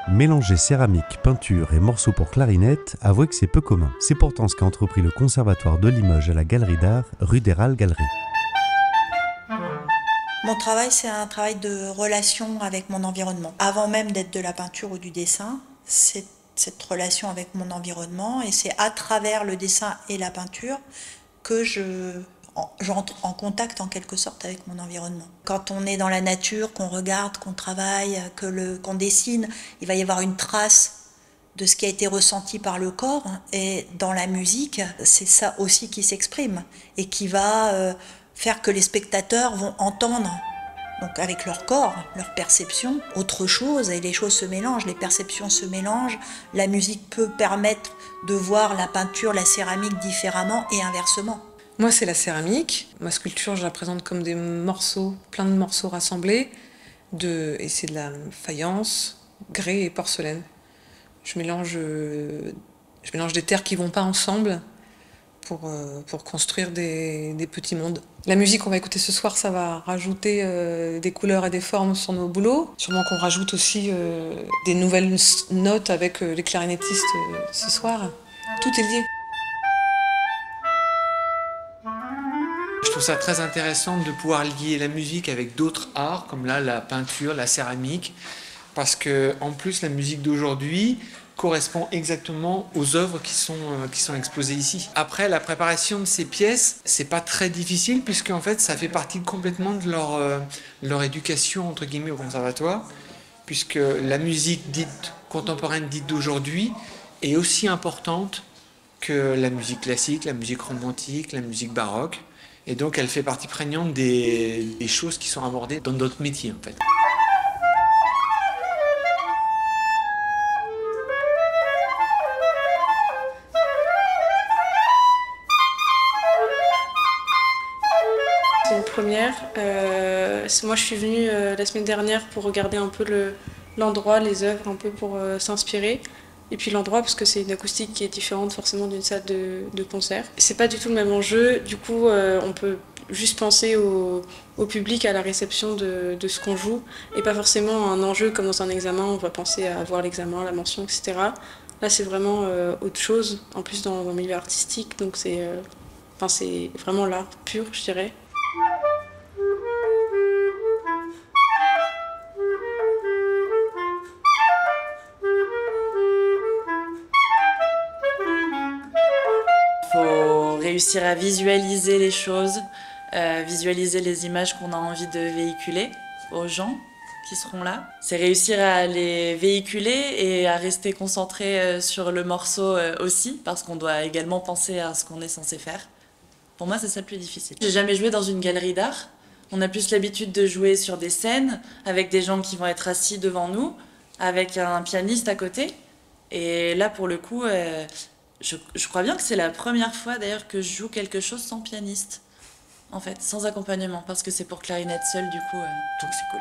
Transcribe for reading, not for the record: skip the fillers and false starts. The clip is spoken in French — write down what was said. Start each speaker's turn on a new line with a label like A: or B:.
A: Mélanger céramique, peinture et morceaux pour clarinette, avouez que c'est peu commun. C'est pourtant ce qu'a entrepris le Conservatoire de Limoges à la Galerie d'Art, rue des Halles-Galeries.
B: Mon travail, c'est un travail de relation avec mon environnement. Avant même d'être de la peinture ou du dessin, c'est cette relation avec mon environnement et c'est à travers le dessin et la peinture que j'entre en contact en quelque sorte avec mon environnement. Quand on est dans la nature, qu'on regarde, qu'on travaille, qu'on dessine, il va y avoir une trace de ce qui a été ressenti par le corps. Et dans la musique, c'est ça aussi qui s'exprime et qui va faire que les spectateurs vont entendre, donc avec leur corps, leur perception, autre chose, et les choses se mélangent, les perceptions se mélangent. La musique peut permettre de voir la peinture, la céramique différemment et inversement.
C: Moi, c'est la céramike. Ma sculpture, je la présente comme des morceaux, plein de morceaux rassemblés, et c'est de la faïence, grès et porcelaine. Je mélange des terres qui vont pas ensemble pour construire des petits mondes. La musique qu'on va écouter ce soir, ça va rajouter des couleurs et des formes sur nos boulots. Sûrement qu'on rajoute aussi des nouvelles notes avec les clarinettistes ce soir. Tout est lié.
D: Je trouve ça très intéressant de pouvoir lier la musique avec d'autres arts, comme là la peinture, la céramique, parce que en plus la musique d'aujourd'hui correspond exactement aux œuvres qui sont exposées ici. Après, la préparation de ces pièces, c'est pas très difficile puisque en fait ça fait partie complètement de leur éducation entre guillemets au conservatoire, puisque la musique dite contemporaine, dite d'aujourd'hui, est aussi importante que la musique classique, la musique romantique, la musique baroque. Et donc elle fait partie prégnante des choses qui sont abordées dans d'autres métiers en fait.
E: C'est une première. Moi je suis venue la semaine dernière pour regarder un peu l'endroit, les œuvres, un peu pour s'inspirer. Et puis l'endroit, parce que c'est une acoustique qui est différente forcément d'une salle de concert. C'est pas du tout le même enjeu, du coup on peut juste penser au public, à la réception de ce qu'on joue, et pas forcément un enjeu comme dans un examen, on va penser à voir l'examen, la mention, etc. Là c'est vraiment autre chose, en plus dans un milieu artistique, donc c'est vraiment l'art pur, je dirais.
F: Faut réussir à visualiser les choses, visualiser les images qu'on a envie de véhiculer aux gens qui seront là. C'est réussir à les véhiculer et à rester concentré sur le morceau aussi, parce qu'on doit également penser à ce qu'on est censé faire. Pour moi, c'est ça le plus difficile. J'ai jamais joué dans une galerie d'art. On a plus l'habitude de jouer sur des scènes, avec des gens qui vont être assis devant nous, avec un pianiste à côté. Et là, pour le coup, je crois bien que c'est la première fois d'ailleurs que je joue quelque chose sans pianiste, en fait, sans accompagnement, parce que c'est pour clarinette seule du coup, donc c'est cool.